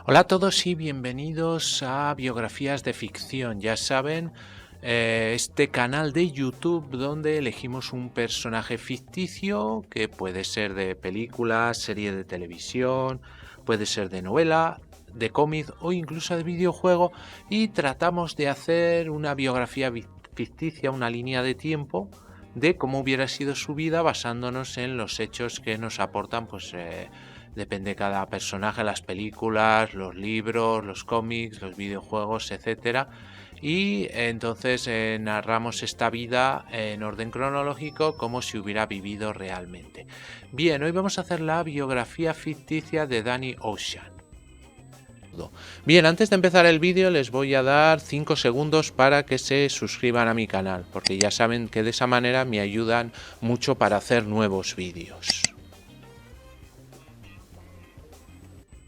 Hola a todos y bienvenidos a Biografías de Ficción. Ya saben, este canal de YouTube donde elegimos un personaje ficticio que puede ser de película, serie de televisión, puede ser de novela, de cómic o incluso de videojuego y tratamos de hacer una biografía ficticia, una línea de tiempo de cómo hubiera sido su vida basándonos en los hechos que nos aportan depende de cada personaje, las películas, los libros, los cómics, los videojuegos, etcétera. Y entonces narramos esta vida en orden cronológico como si hubiera vivido realmente. Bien, hoy vamos a hacer la biografía ficticia de Danny Ocean. Bien, antes de empezar el vídeo les voy a dar 5 segundos para que se suscriban a mi canal, porque ya saben que de esa manera me ayudan mucho para hacer nuevos vídeos.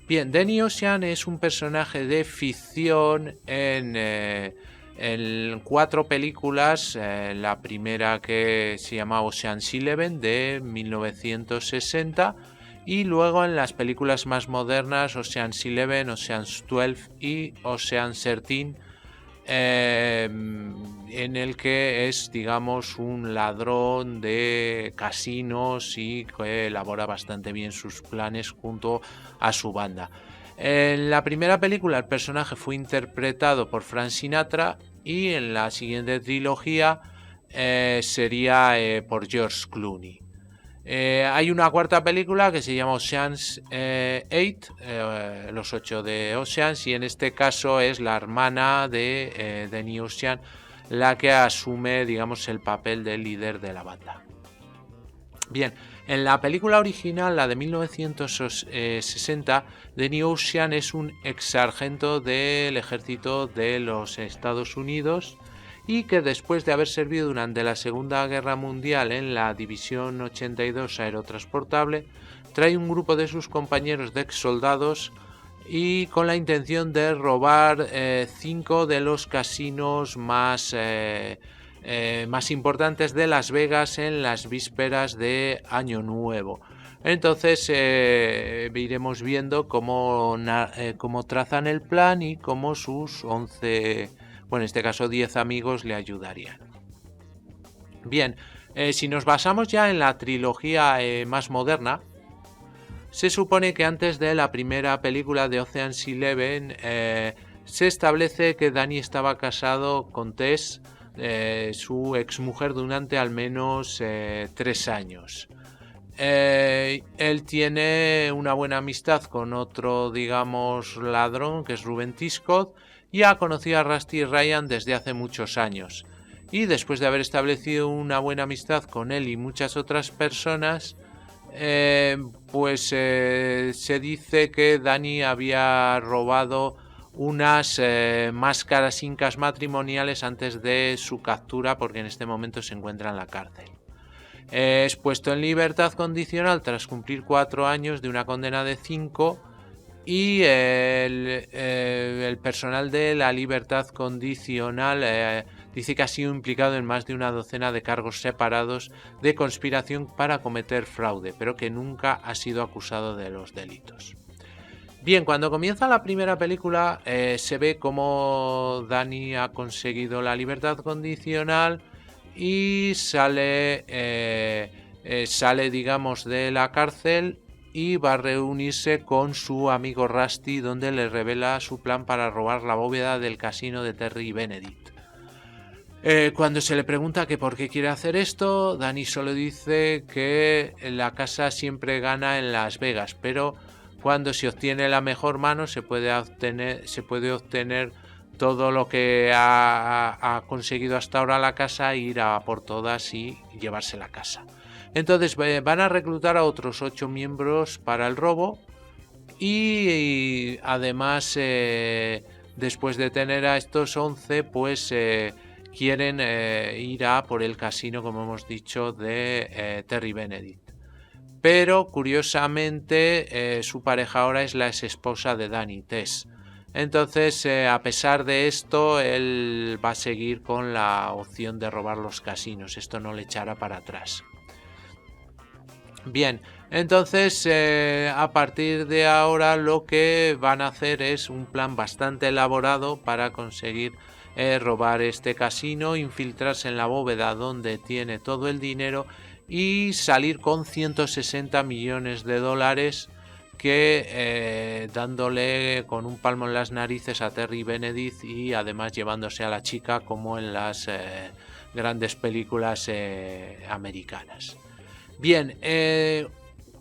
Bien, Danny Ocean es un personaje de ficción en 4 películas. La primera que se llama Ocean's 11 de 1960 y luego en las películas más modernas Ocean's 11, Ocean's 12 y Ocean's 13. En el que es, digamos, un ladrón de casinos y que elabora bastante bien sus planes junto a su banda. En la primera película el personaje fue interpretado por Frank Sinatra y en la siguiente trilogía sería por George Clooney. Hay una cuarta película que se llama Ocean's 8, los 8 de Ocean's, y en este caso es la hermana de Danny Ocean la que asume, digamos, el papel de líder de la banda. Bien, en la película original, la de 1960, Danny Ocean es un ex sargento del ejército de los Estados Unidos y que después de haber servido durante la Segunda Guerra Mundial en la División 82 Aerotransportable, trae un grupo de sus compañeros de ex soldados y con la intención de robar 5 de los casinos más importantes de Las Vegas en las vísperas de Año Nuevo. Entonces iremos viendo cómo trazan el plan y cómo sus 11, bueno, en este caso 10 amigos le ayudarían. Bien, si nos basamos ya en la trilogía más moderna, se supone que antes de la primera película de Ocean's 11 se establece que Danny estaba casado con Tess, su exmujer, durante al menos 3 años. Él tiene una buena amistad con otro, digamos, ladrón, que es Ruben Tiscott, y ha conocido a Rusty Ryan desde hace muchos años. Y después de haber establecido una buena amistad con él y muchas otras personas, se dice que Danny había robado unas máscaras incas matrimoniales antes de su captura, porque en este momento se encuentra en la cárcel. Es puesto en libertad condicional tras cumplir 4 años de una condena de 5 y el personal de la libertad condicional dice que ha sido implicado en más de una docena de cargos separados de conspiración para cometer fraude, pero que nunca ha sido acusado de los delitos. Bien, cuando comienza la primera película se ve cómo Danny ha conseguido la libertad condicional y sale, digamos, de la cárcel y va a reunirse con su amigo Rusty, donde le revela su plan para robar la bóveda del casino de Terry Benedict. Cuando se le pregunta que por qué quiere hacer esto, Danny solo dice que la casa siempre gana en Las Vegas, pero cuando se obtiene la mejor mano se puede obtener todo lo que ha conseguido hasta ahora la casa, ir a por todas y llevarse la casa. Entonces van a reclutar a otros 8 miembros para el robo y además después de tener a estos 11 quieren ir a por el casino, como hemos dicho, de Terry Benedict. Pero curiosamente su pareja ahora es la ex esposa de Danny, Tess. Entonces, a pesar de esto, él va a seguir con la opción de robar los casinos. Esto no le echará para atrás. Bien, entonces a partir de ahora lo que van a hacer es un plan bastante elaborado para conseguir robar este casino, infiltrarse en la bóveda donde tiene todo el dinero y salir con 160 millones de dólares que dándole con un palmo en las narices a Terry Benedict y además llevándose a la chica como en las grandes películas americanas. Bien,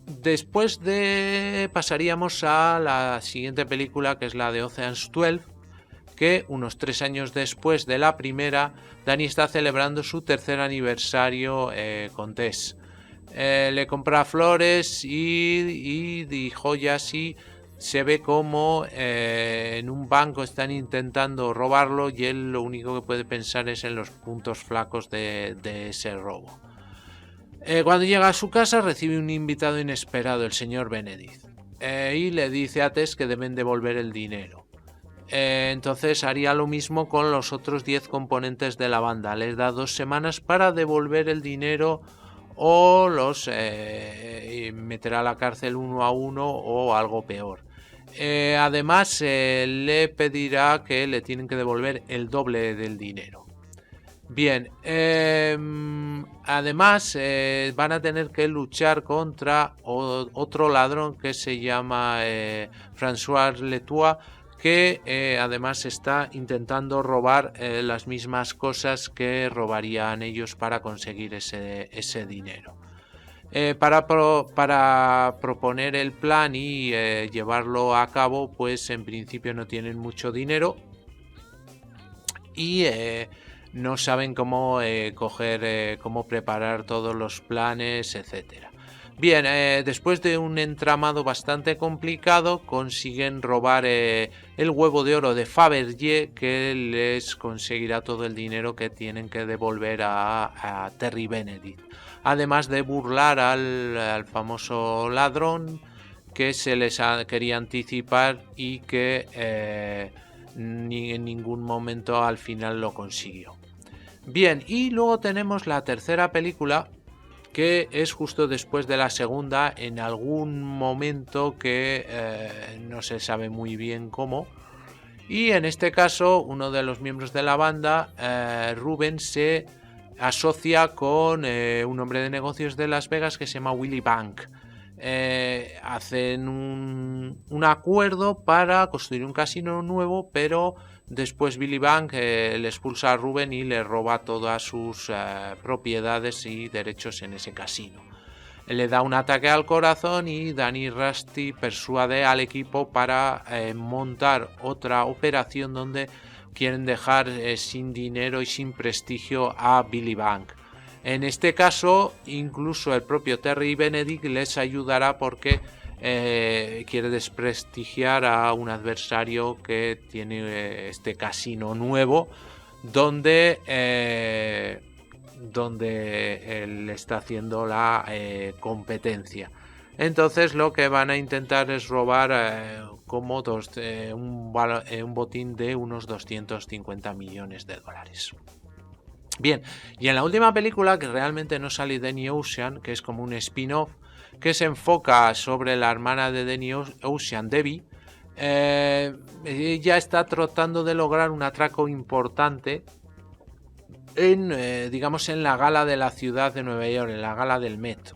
después de pasaríamos a la siguiente película, que es la de Ocean's 12, que unos 3 años después de la primera, Danny está celebrando su tercer aniversario con Tess. Le compra flores y joyas y se ve como en un banco están intentando robarlo y él lo único que puede pensar es en los puntos flacos de ese robo. Cuando llega a su casa recibe un invitado inesperado, el señor Benedict, y le dice a Tess que deben devolver el dinero. Entonces haría lo mismo con los otros 10 componentes de la banda. Les da 2 semanas para devolver el dinero o los meterá a la cárcel uno a uno o algo peor. Además le pedirá que le tienen que devolver el doble del dinero. Bien, además van a tener que luchar contra otro ladrón que se llama François Letois, que además está intentando robar las mismas cosas que robarían ellos para conseguir ese dinero. Para proponer el plan y llevarlo a cabo, pues en principio no tienen mucho dinero y no saben cómo cómo preparar todos los planes, etcétera. Bien, después de un entramado bastante complicado, consiguen robar el huevo de oro de Fabergé, que les conseguirá todo el dinero que tienen que devolver a Terry Benedict. Además de burlar al famoso ladrón que se les quería anticipar y que en ningún momento al final lo consiguió. Bien, y luego tenemos la tercera película, que es justo después de la segunda, en algún momento que no se sabe muy bien cómo. Y en este caso, uno de los miembros de la banda, Ruben, se asocia con un hombre de negocios de Las Vegas que se llama Willy Bank. Hacen un acuerdo para construir un casino nuevo, pero después Billy Bank le expulsa a Ruben y le roba todas sus propiedades y derechos en ese casino. Le da un ataque al corazón y Danny Rusty persuade al equipo para montar otra operación donde quieren dejar sin dinero y sin prestigio a Billy Bank. En este caso, incluso el propio Terry Benedict les ayudará porque quiere desprestigiar a un adversario que tiene este casino nuevo donde él está haciendo la competencia. Entonces lo que van a intentar es robar como un botín de unos 250 millones de dólares. Bien, y en la última película, que realmente no sale Danny Ocean, que es como un spin-off, que se enfoca sobre la hermana de Danny Ocean, Debbie, ella está tratando de lograr un atraco importante digamos, en la gala de la ciudad de Nueva York, en la gala del Met.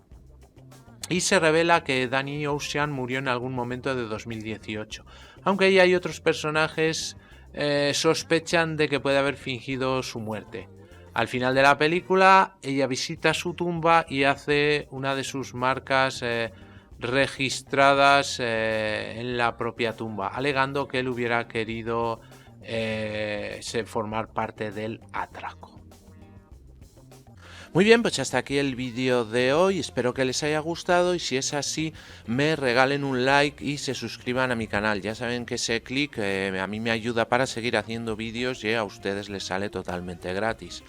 Y se revela que Danny Ocean murió en algún momento de 2018. Aunque ella y otros personajes sospechan de que puede haber fingido su muerte. Al final de la película, ella visita su tumba y hace una de sus marcas registradas en la propia tumba, alegando que él hubiera querido formar parte del atraco. Muy bien, pues hasta aquí el vídeo de hoy, espero que les haya gustado y si es así me regalen un like y se suscriban a mi canal. Ya saben que ese clic a mí me ayuda para seguir haciendo vídeos y a ustedes les sale totalmente gratis.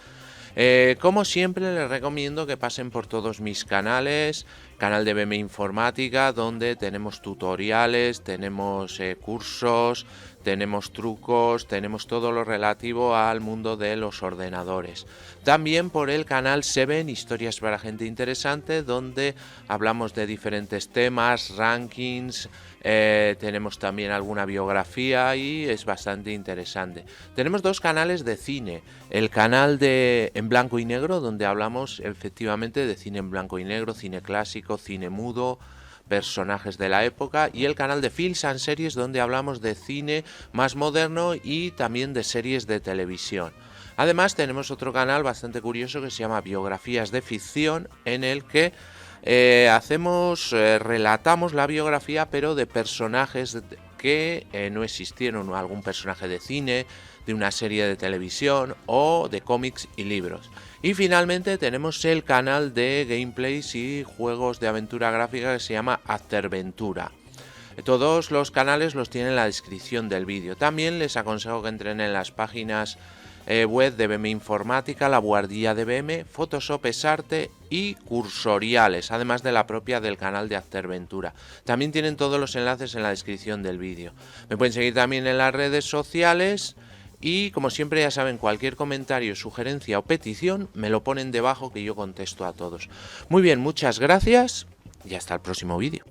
Como siempre les recomiendo que pasen por todos mis canales, canal de BM Informática, donde tenemos tutoriales, tenemos cursos, tenemos trucos, tenemos todo lo relativo al mundo de los ordenadores. También por el canal Seven, historias para gente interesante, donde hablamos de diferentes temas, rankings, tenemos también alguna biografía y es bastante interesante. Tenemos dos canales de cine, el canal de En Blanco y Negro, donde hablamos efectivamente de cine en blanco y negro, cine clásico, cine mudo, personajes de la época, y el canal de Films and Series, donde hablamos de cine más moderno y también de series de televisión. Además tenemos otro canal bastante curioso que se llama Biografías de Ficción, en el que relatamos la biografía, pero de personajes que no existieron, o algún personaje de cine, de una serie de televisión o de cómics y libros. Y finalmente tenemos el canal de gameplays y juegos de aventura gráfica que se llama Afterventura. Todos los canales los tienen en la descripción del vídeo. También les aconsejo que entren en las páginas web de BM Informática, La Buhardilla de BM, Photoshop es Arte y Cursoriales, además de la propia del canal de Afterventura. También tienen todos los enlaces en la descripción del vídeo. Me pueden seguir también en las redes sociales y, como siempre, ya saben, cualquier comentario, sugerencia o petición me lo ponen debajo, que yo contesto a todos. Muy bien, muchas gracias y hasta el próximo vídeo.